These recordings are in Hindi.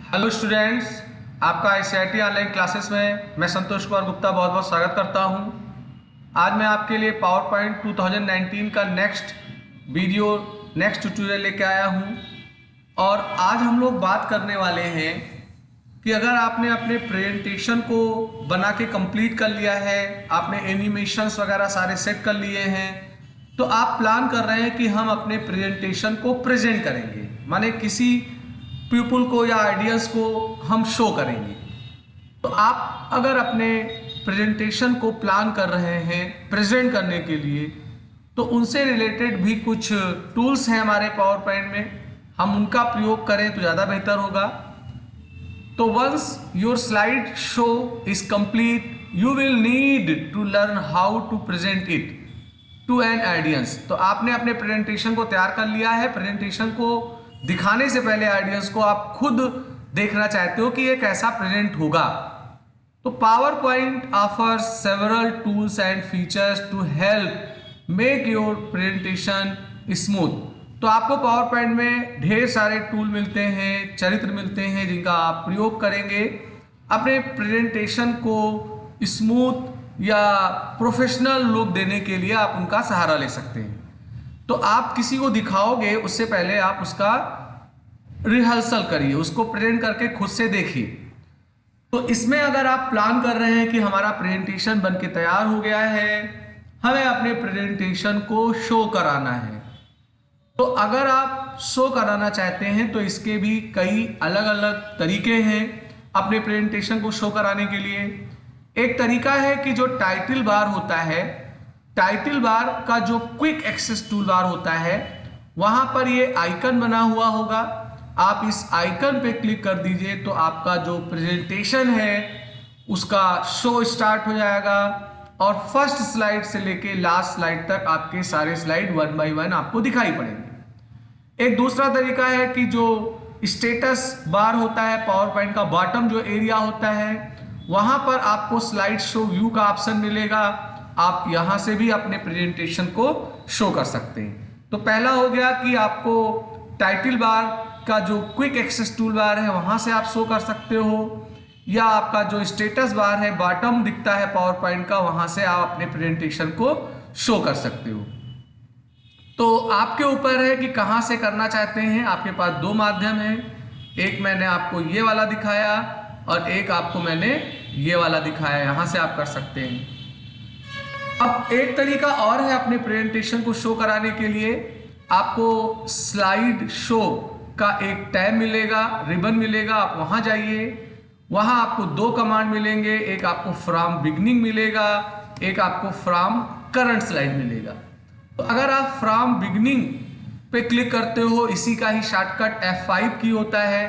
हेलो स्टूडेंट्स, आपका ICIT ऑनलाइन क्लासेस में मैं संतोष कुमार गुप्ता बहुत बहुत स्वागत करता हूं। आज मैं आपके लिए पावर पॉइंट 2019 का नेक्स्ट ट्यूटोरियल लेके आया हूं और आज हम लोग बात करने वाले हैं कि अगर आपने अपने प्रेजेंटेशन को बना के कंप्लीट कर लिया है, आपने एनिमेशंस वगैरह सारे सेट कर लिए हैं, तो आप प्लान कर रहे हैं कि हम अपने प्रेजेंटेशन को प्रेजेंट करेंगे, माने किसी पीपल को या आइडियंस को हम शो करेंगे। तो आप अगर अपने प्रेजेंटेशन को प्लान कर रहे हैं प्रेजेंट करने के लिए, तो उनसे रिलेटेड भी कुछ टूल्स हैं हमारे पावर पॉइंट में, हम उनका प्रयोग करें तो ज़्यादा बेहतर होगा। तो once your slide show is complete, you will need to learn how to present it to an audience. तो आपने अपने प्रेजेंटेशन को तैयार कर लिया है, प्रेजेंटेशन को दिखाने से पहले ऑडियंस को आप खुद देखना चाहते हो कि ये कैसा प्रेजेंट होगा। तो power point offers several tools and features to help make your presentation smooth. तो आपको पावर पॉइंट में ढेर सारे टूल मिलते हैं, चरित्र मिलते हैं, जिनका आप प्रयोग करेंगे अपने प्रेजेंटेशन को स्मूथ या प्रोफेशनल लुक देने के लिए। आप उनका सहारा ले सकते हैं। तो आप किसी को दिखाओगे उससे पहले आप उसका रिहर्सल करिए, उसको प्रेजेंट करके खुद से देखिए। तो इसमें अगर आप प्लान कर रहे हैं कि हमारा प्रेजेंटेशन बनके तैयार हो गया है, हमें अपने प्रेजेंटेशन को शो कराना है, तो अगर आप शो कराना चाहते हैं तो इसके भी कई अलग अलग तरीके हैं अपने प्रेजेंटेशन को शो कराने के लिए। एक तरीका है कि जो टाइटल बार होता है, टाइटल बार का जो क्विक एक्सेस टूल बार होता है, वहां पर ये आइकन बना हुआ होगा। आप इस आइकन पे क्लिक कर दीजिए तो आपका जो प्रेजेंटेशन है उसका शो स्टार्ट हो जाएगा और फर्स्ट स्लाइड से लेके लास्ट स्लाइड तक आपके सारे स्लाइड 1 बाय 1 आपको दिखाई पड़ेंगे। एक दूसरा तरीका है कि जो स्टेटस बार होता है, पावर पॉइंट का बॉटम जो एरिया होता है, वहां पर आपको स्लाइड शो व्यू का ऑप्शन मिलेगा। आप यहां से भी अपने प्रेजेंटेशन को शो कर सकते हैं। तो पहला हो गया कि आपको टाइटल बार का जो क्विक एक्सेस टूल बार है वहां से आप शो कर सकते हो, या आपका जो स्टेटस बार है, बॉटम दिखता है पावर पॉइंट का, वहां से आप अपने प्रेजेंटेशन को शो कर सकते हो। तो आपके ऊपर है कि कहां से करना चाहते हैं। आपके पास दो माध्यम है, एक मैंने आपको ये वाला दिखाया और एक आपको मैंने ये वाला दिखाया, यहां से आप कर सकते हैं। अब एक तरीका और है अपने प्रेजेंटेशन को शो कराने के लिए। आपको स्लाइड शो का एक टैब मिलेगा, रिबन मिलेगा, आप वहां जाइए। वहां आपको दो कमांड मिलेंगे, एक आपको फ्रॉम बिगनिंग मिलेगा, एक आपको फ्रॉम करंट स्लाइड मिलेगा। तो अगर आप फ्रॉम बिगनिंग पे क्लिक करते हो, इसी का ही शॉर्टकट F5 की होता है,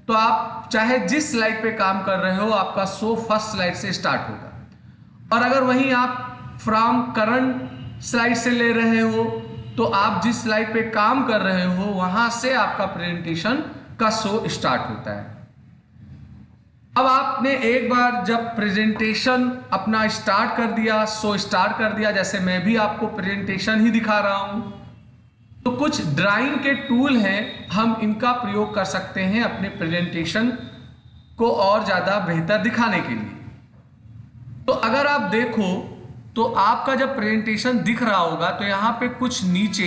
तो आप चाहे जिस स्लाइड पे काम कर रहे हो आपका शो फर्स्ट स्लाइड से स्टार्ट होगा। और अगर वहीं आप फ्रॉम करंट स्लाइड से ले रहे हो तो आप जिस स्लाइड पे काम कर रहे हो वहां से आपका प्रेजेंटेशन का शो स्टार्ट होता है। अब आपने एक बार जब प्रेजेंटेशन अपना स्टार्ट कर दिया, शो स्टार्ट कर दिया, जैसे मैं भी आपको प्रेजेंटेशन ही दिखा रहा हूं, तो कुछ ड्राइंग के टूल हैं, हम इनका प्रयोग कर सकते हैं अपने प्रेजेंटेशन को और ज्यादा बेहतर दिखाने के लिए। तो अगर आप देखो तो आपका जब प्रेजेंटेशन दिख रहा होगा तो यहाँ पे कुछ नीचे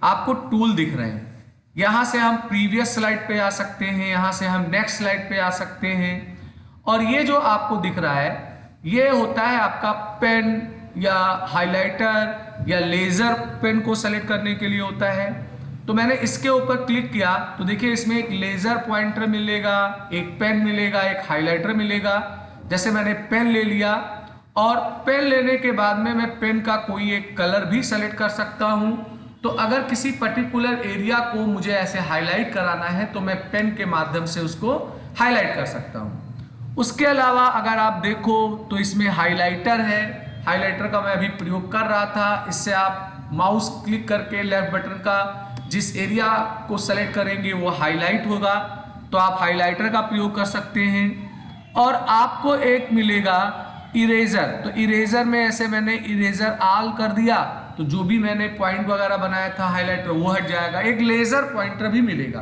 आपको टूल दिख रहे हैं। यहाँ से हम प्रीवियस स्लाइड पे आ सकते हैं, यहाँ से हम नेक्स्ट स्लाइड पे आ सकते हैं। और ये जो आपको दिख रहा है ये होता है आपका पेन या हाइलाइटर या लेजर पेन को सेलेक्ट करने के लिए होता है। तो मैंने इसके ऊपर क्लिक किया तो देखिए इसमें एक लेजर पॉइंटर मिलेगा, एक पेन मिलेगा, एक हाइलाइटर मिलेगा। जैसे मैंने पेन ले लिया और पेन लेने के बाद में मैं पेन का कोई एक कलर भी सेलेक्ट कर सकता हूं। तो अगर किसी पर्टिकुलर एरिया को मुझे ऐसे हाईलाइट कराना है तो मैं पेन के माध्यम से उसको हाईलाइट कर सकता हूं। उसके अलावा अगर आप देखो तो इसमें हाइलाइटर है, हाइलाइटर का मैं अभी प्रयोग कर रहा था। इससे आप माउस क्लिक करके लेफ्ट बटन का जिस एरिया को सेलेक्ट करेंगे वो हाईलाइट होगा, तो आप हाइलाइटर का प्रयोग कर सकते हैं। और आपको एक मिलेगा इरेजर। तो इरेजर में ऐसे मैंने इरेजर ऑल कर दिया तो जो भी मैंने पॉइंट वगैरह बनाया था हाइलाइटर वो हट जाएगा। एक लेजर पॉइंटर भी मिलेगा।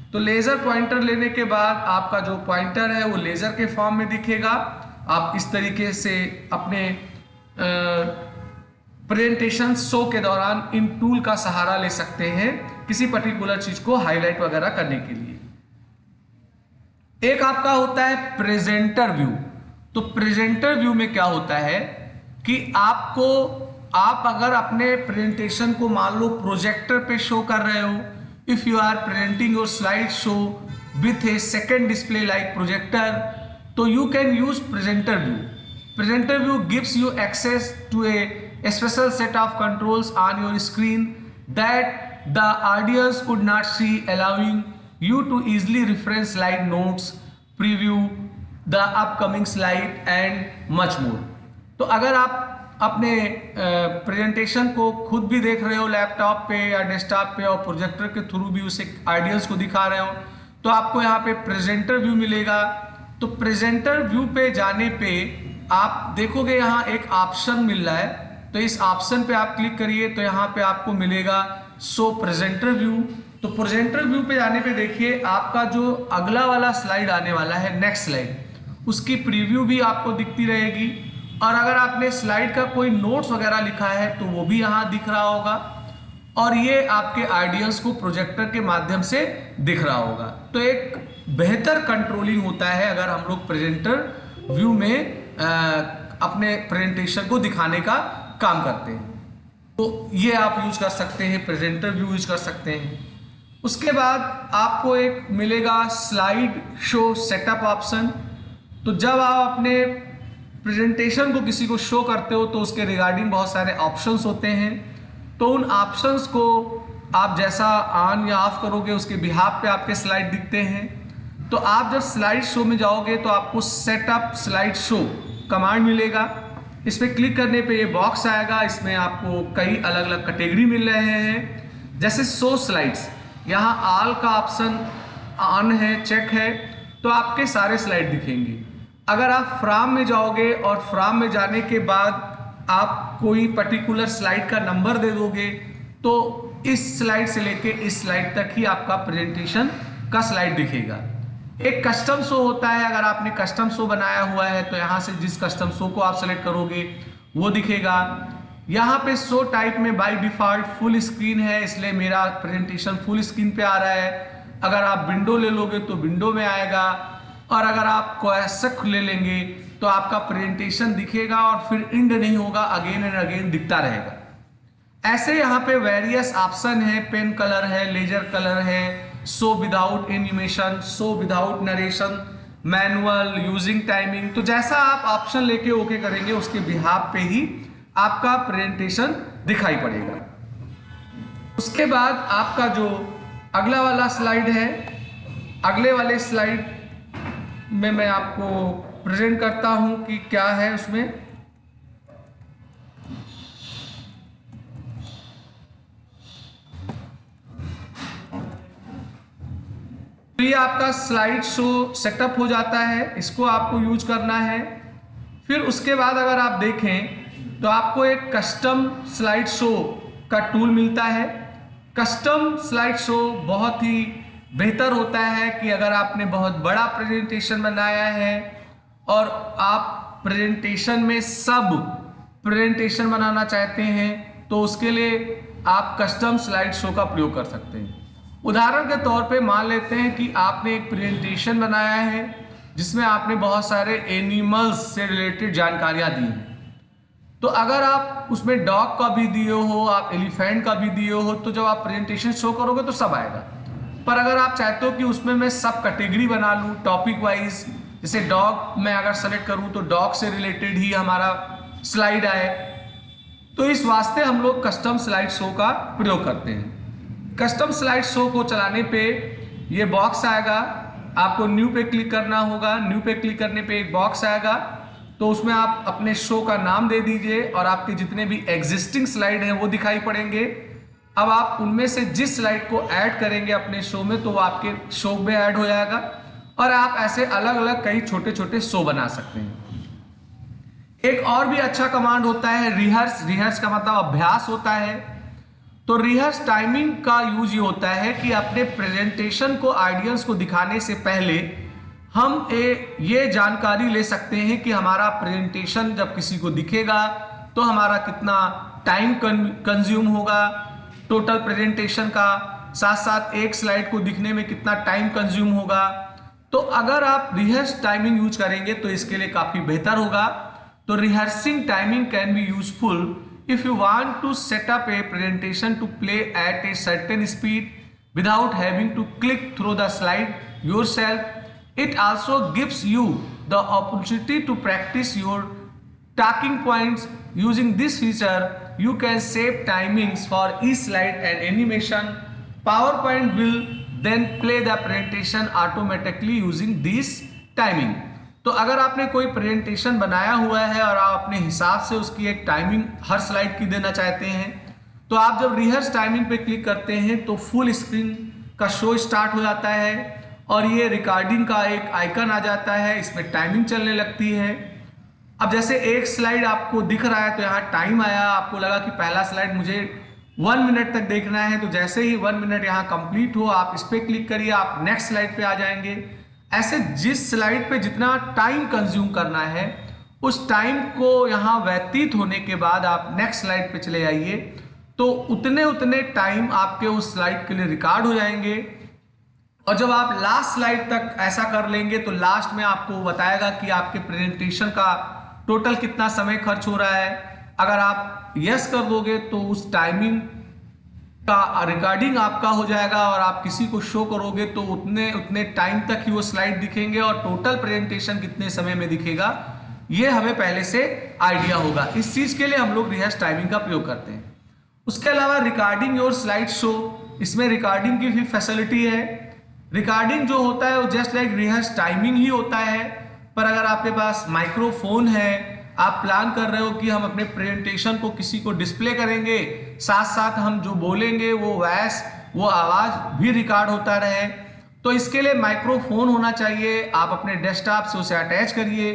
तो लेजर पॉइंटर लेने के बाद आपका जो पॉइंटर है वो लेजर के फॉर्म में दिखेगा। आप इस तरीके से अपने प्रेजेंटेशन शो के दौरान इन टूल का सहारा ले सकते हैं किसी पर्टिकुलर चीज को हाईलाइट वगैरह करने के लिए। एक आपका होता है प्रेजेंटर व्यू। तो प्रेजेंटर व्यू में क्या होता है कि आप अगर अपने प्रेजेंटेशन को मान लो प्रोजेक्टर पे शो कर रहे हो, if you are presenting your slide show with a second display like projector, तो you can use presenter view. Presenter view gives you access to a special set of controls on your screen that the audience could not see, allowing you to easily reference slide notes, preview the upcoming slide and much more। तो अगर आप अपने प्रेजेंटेशन को खुद भी देख रहे हो लैपटॉप पे या डेस्कटॉप पे और प्रोजेक्टर के थ्रू भी उसे ऑडियंस को दिखा रहे हो, तो आपको यहाँ पे प्रेजेंटर व्यू मिलेगा। तो प्रेजेंटर व्यू पे जाने पे आप देखोगे यहाँ एक ऑप्शन मिल रहा है, तो इस ऑप्शन पे आप क्लिक करिए तो यहाँ पे आपको मिलेगा शो प्रेजेंटर व्यू। तो प्रेजेंटर व्यू पे जाने पे देखिए आपका जो अगला वाला स्लाइड आने वाला है, नेक्स्ट स्लाइड, उसकी प्रीव्यू भी आपको दिखती रहेगी। और अगर आपने स्लाइड का कोई नोट्स वगैरह लिखा है तो वो भी यहाँ दिख रहा होगा, और ये आपके ऑडियंस को प्रोजेक्टर के माध्यम से दिख रहा होगा। तो एक बेहतर कंट्रोलिंग होता है अगर हम लोग प्रेजेंटर व्यू में अपने प्रेजेंटेशन को दिखाने का काम करते हैं। तो ये आप यूज कर सकते हैं, प्रेजेंटर व्यू यूज कर सकते हैं। उसके बाद आपको एक मिलेगा स्लाइड शो सेटअप ऑप्शन। तो जब आप अपने प्रेजेंटेशन को किसी को शो करते हो तो उसके रिगार्डिंग बहुत सारे ऑप्शंस होते हैं। तो उन ऑप्शंस को आप जैसा ऑन या ऑफ करोगे उसके बिहाफ पे आपके स्लाइड दिखते हैं। तो आप जब स्लाइड शो में जाओगे तो आपको सेटअप स्लाइड शो कमांड मिलेगा। इस पर क्लिक करने पे ये बॉक्स आएगा, इसमें आपको कई अलग अलग कैटेगरी मिल रहे हैं, जैसे शो स्लाइड्स। यहाँ ऑल का ऑप्शन ऑन है, चेक है, तो आपके सारे स्लाइड दिखेंगे। अगर आप फ्रॉम में जाओगे और फ्रॉम में जाने के बाद आप कोई पर्टिकुलर स्लाइड का नंबर दे दोगे तो इस स्लाइड से लेके इस स्लाइड तक ही आपका प्रेजेंटेशन का स्लाइड दिखेगा। एक कस्टम शो होता है, अगर आपने कस्टम शो बनाया हुआ है तो यहाँ से जिस कस्टम शो को आप सेलेक्ट करोगे वो दिखेगा। यहाँ पे शो टाइप में बाय डिफॉल्ट फुल स्क्रीन है, इसलिए मेरा प्रेजेंटेशन फुल स्क्रीन पे आ रहा है। अगर आप विंडो ले लोगे तो विंडो में आएगा, और अगर आप क्वेश्चन ले लेंगे तो आपका प्रेजेंटेशन दिखेगा और फिर इंड नहीं होगा, अगेन एंड अगेन दिखता रहेगा। ऐसे यहाँ पे वेरियस ऑप्शन है, पेन कलर है, लेजर कलर है, show without animation, show without narration, manual, using timing. तो जैसा आप ऑप्शन लेके ओके करेंगे उसके बिहाफ पे ही आपका प्रेजेंटेशन दिखाई पड़ेगा। उसके बाद आपका जो अगला वाला स्लाइड है, अगले वाले स्लाइड में मैं आपको प्रेजेंट करता हूं कि क्या है उसमें। तो ये आपका स्लाइड शो सेटअप हो जाता है, इसको आपको यूज करना है। फिर उसके बाद अगर आप देखें तो आपको एक कस्टम स्लाइड शो का टूल मिलता है। कस्टम स्लाइड शो बहुत ही बेहतर होता है कि अगर आपने बहुत बड़ा प्रेजेंटेशन बनाया है और आप प्रेजेंटेशन में सब प्रेजेंटेशन बनाना चाहते हैं तो उसके लिए आप कस्टम स्लाइड शो का प्रयोग कर सकते हैं। उदाहरण के तौर पे मान लेते हैं कि आपने एक प्रेजेंटेशन बनाया है जिसमें आपने बहुत सारे एनिमल्स से रिलेटेड जानकारियां दी हैं। तो अगर आप उसमें डॉग का भी दिए हो, आप एलिफेंट का भी दिए हो, तो जब आप प्रेजेंटेशन शो करोगे तो सब आएगा। पर अगर आप चाहते हो कि उसमें मैं सब कैटेगरी बना लूँ टॉपिक वाइज, जैसे डॉग मैं अगर सेलेक्ट करूँ तो डॉग से रिलेटेड ही हमारा स्लाइड आए, तो इस वास्ते हम लोग कस्टम स्लाइड शो का प्रयोग करते हैं। कस्टम स्लाइड शो को चलाने पे ये बॉक्स आएगा, आपको न्यू पे क्लिक करना होगा। न्यू पे क्लिक करने पे एक बॉक्स आएगा, तो उसमें आप अपने शो का नाम दे दीजिए और आपके जितने भी एग्जिस्टिंग स्लाइड हैं वो दिखाई पड़ेंगे। अब आप उनमें से जिस स्लाइड को ऐड करेंगे अपने शो में तो वो आपके शो में ऐड हो जाएगा, और आप ऐसे अलग अलग कई छोटे छोटे शो बना सकते हैं। एक और भी अच्छा कमांड होता है रिहर्स। रिहर्स का मतलब अभ्यास होता है। तो रिहर्स टाइमिंग का यूज ये होता है कि अपने प्रेजेंटेशन को ऑडियंस को दिखाने से पहले हम ये जानकारी ले सकते हैं कि हमारा प्रेजेंटेशन जब किसी को दिखेगा तो हमारा कितना टाइम कंज्यूम होगा टोटल प्रेजेंटेशन का, साथ साथ एक स्लाइड को दिखने में कितना टाइम कंज्यूम होगा। तो अगर आप रिहर्स टाइमिंग यूज करेंगे तो इसके लिए काफी बेहतर होगा। तो rehearsing timing can be useful if you want to set up a presentation to play at a certain speed without having to click through the slide yourself. It also gives you the opportunity to practice your talking points. Using this feature, you can save timings for each slide and animation. PowerPoint will then play the presentation automatically using this timing. तो अगर आपने कोई प्रेजेंटेशन बनाया हुआ है और आप अपने हिसाब से उसकी एक टाइमिंग हर स्लाइड की देना चाहते हैं, तो आप जब रिहर्स टाइमिंग पे क्लिक करते हैं तो फुल स्क्रीन का शो स्टार्ट हो जाता है और ये रिकॉर्डिंग का एक आइकन आ जाता है, इसमें टाइमिंग चलने लगती है। अब जैसे एक स्लाइड आपको दिख रहा है तो यहाँ टाइम आया, आपको लगा कि पहला स्लाइड मुझे 1 मिनट तक देखना है, तो जैसे ही 1 मिनट यहाँ कंप्लीट हो आप इस पर क्लिक करिए, आप नेक्स्ट स्लाइड पे आ जाएंगे। ऐसे जिस स्लाइड पे जितना टाइम कंज्यूम करना है उस टाइम को यहाँ व्यतीत होने के बाद आप नेक्स्ट स्लाइड पे चले जाइए, तो उतने टाइम आपके उस स्लाइड के लिए रिकॉर्ड हो जाएंगे। और जब आप लास्ट स्लाइड तक ऐसा कर लेंगे तो लास्ट में आपको बताएगा कि आपके प्रेजेंटेशन का टोटल कितना समय खर्च हो रहा है। अगर आप यस कर दोगे तो उस टाइमिंग का रिकॉर्डिंग आपका हो जाएगा और आप किसी को शो करोगे तो उतने टाइम तक ही वो स्लाइड दिखेंगे और टोटल प्रेजेंटेशन कितने समय में दिखेगा ये हमें पहले से आइडिया होगा। इस चीज के लिए हम लोग रिहर्स टाइमिंग का प्रयोग करते हैं। उसके अलावा रिकॉर्डिंग योर स्लाइड शो, इसमें रिकॉर्डिंग की भी फैसिलिटी है। रिकॉर्डिंग जो होता है वो जस्ट लाइक रिहर्स टाइमिंग ही होता है, पर अगर आपके पास माइक्रोफोन है, आप प्लान कर रहे हो कि हम अपने प्रेजेंटेशन को किसी को डिस्प्ले करेंगे, साथ साथ हम जो बोलेंगे वो वॉइस वो आवाज भी रिकॉर्ड होता रहे, तो इसके लिए माइक्रोफोन होना चाहिए। आप अपने डेस्कटॉप से उसे अटैच करिए।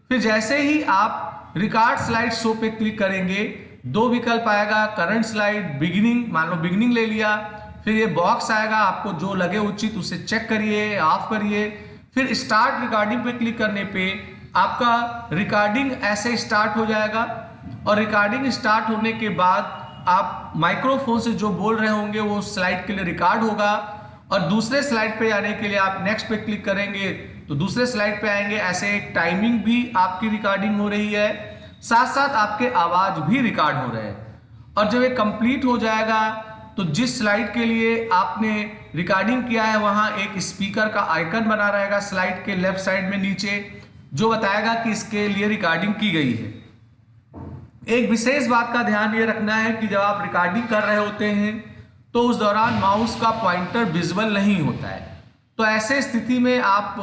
फिर जैसे ही आप रिकॉर्ड स्लाइड शो पे क्लिक करेंगे 2 विकल्प आएगा, करंट स्लाइड, बिगिनिंग, मान लो बिगिनिंग ले लिया, फिर ये बॉक्स आएगा, आपको जो लगे उचित उसे चेक करिए, ऑफ करिए। फिर स्टार्ट रिकॉर्डिंग पे क्लिक करने पे आपका रिकॉर्डिंग ऐसे स्टार्ट हो जाएगा और रिकॉर्डिंग स्टार्ट होने के बाद आप माइक्रोफोन से जो बोल रहे होंगे वो स्लाइड के लिए रिकॉर्ड होगा और दूसरे स्लाइड पे जाने के लिए आप नेक्स्ट पे क्लिक करेंगे तो दूसरे स्लाइड पे आएंगे। ऐसे एक टाइमिंग भी आपकी रिकॉर्डिंग हो रही है, साथ साथ आपके आवाज भी रिकॉर्ड हो रहे हैं। और जब ये कंप्लीट हो जाएगा तो जिस स्लाइड के लिए आपने रिकॉर्डिंग किया है वहां एक स्पीकर का आइकन बना रहेगा स्लाइड के लेफ्ट साइड में नीचे, जो बताएगा कि इसके लिए रिकॉर्डिंग की गई है। एक विशेष बात का ध्यान ये रखना है कि जब आप रिकॉर्डिंग कर रहे होते हैं तो उस दौरान माउस का पॉइंटर विजुअल नहीं होता है, तो ऐसे स्थिति में आप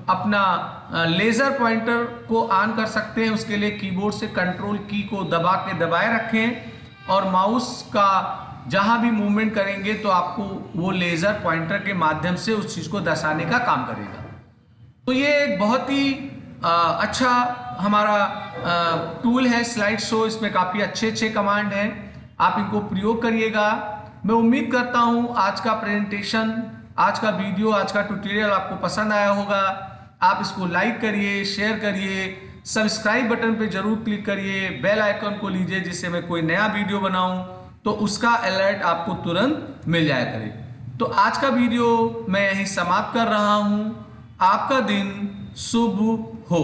अपना लेजर पॉइंटर को ऑन कर सकते हैं। उसके लिए कीबोर्ड से कंट्रोल की को दबाए रखें और माउस का जहां भी मूवमेंट करेंगे तो आपको वो लेजर पॉइंटर के माध्यम से उस चीज को दर्शाने का काम करेगा। तो ये एक बहुत ही अच्छा हमारा टूल है स्लाइड शो, इसमें काफ़ी अच्छे कमांड हैं, आप इनको प्रयोग करिएगा। मैं उम्मीद करता हूँ आज का प्रेजेंटेशन, आज का वीडियो, आज का ट्यूटोरियल आपको पसंद आया होगा। आप इसको लाइक करिए, शेयर करिए, सब्सक्राइब बटन पे जरूर क्लिक करिए, बेल आइकन को लीजिए जिससे मैं कोई नया वीडियो बनाऊं तो उसका अलर्ट आपको तुरंत मिल जाया करे। तो आज का वीडियो मैं यहीं समाप्त कर रहा हूँ। आपका दिन शुभ हो।